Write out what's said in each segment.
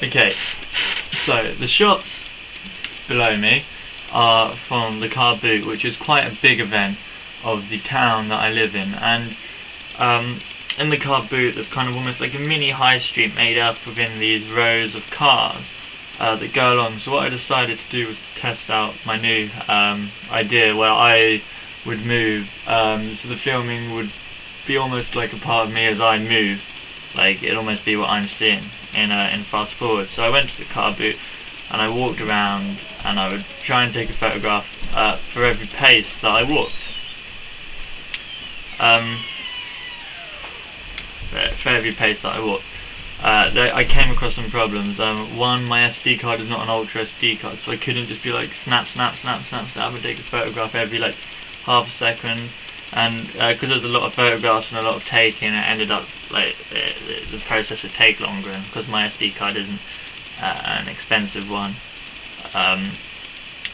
Okay, so the shots below me are from the car boot, which is quite a big event of the town that I live in, and in the car boot there's kind of almost like a mini high street made up within these rows of cars that go along. So what I decided to do was test out my new idea where I would move, so the filming would be almost like a part of me as I move, like it'd almost be what I'm seeing in fast forward. So I went to the car boot and I walked around and I would try and take a photograph for every pace that I walked. For every pace that I walked. I came across some problems. One, my SD card is not an ultra SD card, so I couldn't just be like snap, snap, snap, snap, snap, and take a photograph every like half a second. And because there's a lot of photographs and a lot of taking, it ended up like the process would take longer. And because my SD card isn't an expensive one,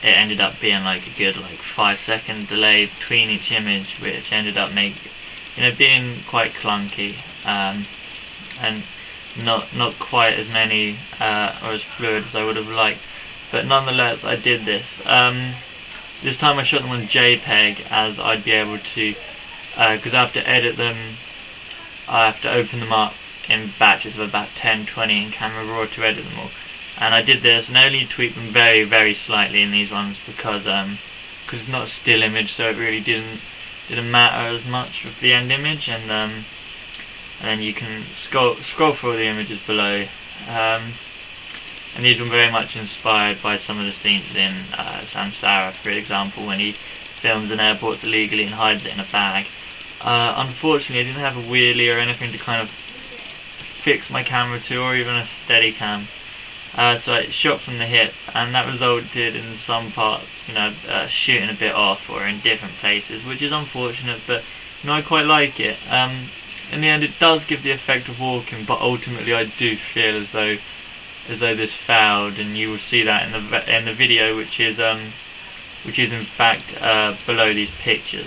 it ended up being like a good like 5-second delay between each image, which ended up being quite clunky, and not quite as many or as fluid as I would have liked. But nonetheless, I did this. This time I shot them on JPEG, as I'd be able to, because I have to edit them, I have to open them up in batches of about 10-20 in Camera Raw to edit them all. And I did this and I only tweaked them very, very slightly in these ones because it's not a still image, so it really didn't matter as much with the end image. And then you can scroll through all the images below. And these were very much inspired by some of the scenes in Samsara, for example, when he films an airport illegally and hides it in a bag. Unfortunately, I didn't have a wheelie or anything to kind of fix my camera to, or even a Steadicam. So I shot from the hip, and that resulted in some parts, shooting a bit off or in different places, which is unfortunate, but I quite like it. In the end, it does give the effect of walking, but ultimately I do feel as though this failed, and you will see that in the video, which is in fact below these pictures.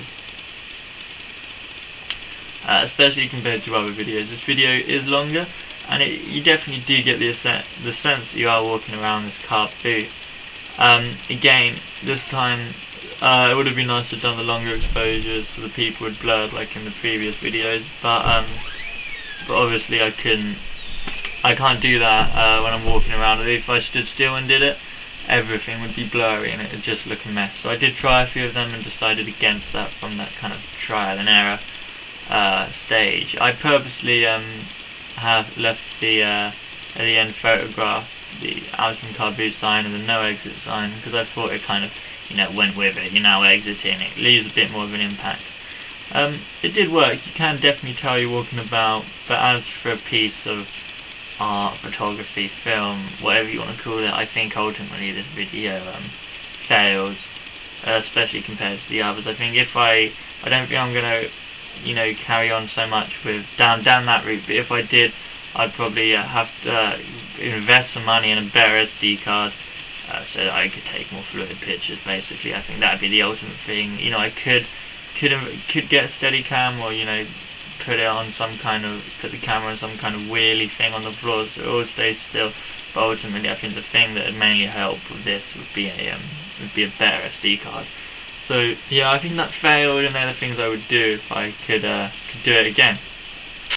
Especially compared to other videos, this video is longer, and you definitely do get the sense that you are walking around this car boot. Again, this time it would have been nice to have done the longer exposures so the people would blurred like in the previous videos, but obviously I can't do that when I'm walking around. If I stood still and did it, everything would be blurry and it would just look a mess. So I did try a few of them and decided against that from that kind of trial and error stage. I purposely have left the at the end photograph the Alton car boot sign and the no exit sign, because I thought it kind of went with it. You're now exiting, it leaves a bit more of an impact. It did work. You can definitely tell you're walking about, but as for a piece of art, photography, film, whatever you want to call it, I think ultimately this video failed, especially compared to the others. I think I don't think I'm gonna carry on so much with down that route, but if I did, I'd probably have to invest some money in a better SD card, so that I could take more fluid pictures. Basically, I think that'd be the ultimate thing. I could get a Steadicam, or put the camera on some kind of wheelie thing on the floor so it all stays still. But ultimately, I think the thing that would mainly help with this would be a better SD card. So yeah, I think that failed, and they're the things I would do if I could do it again.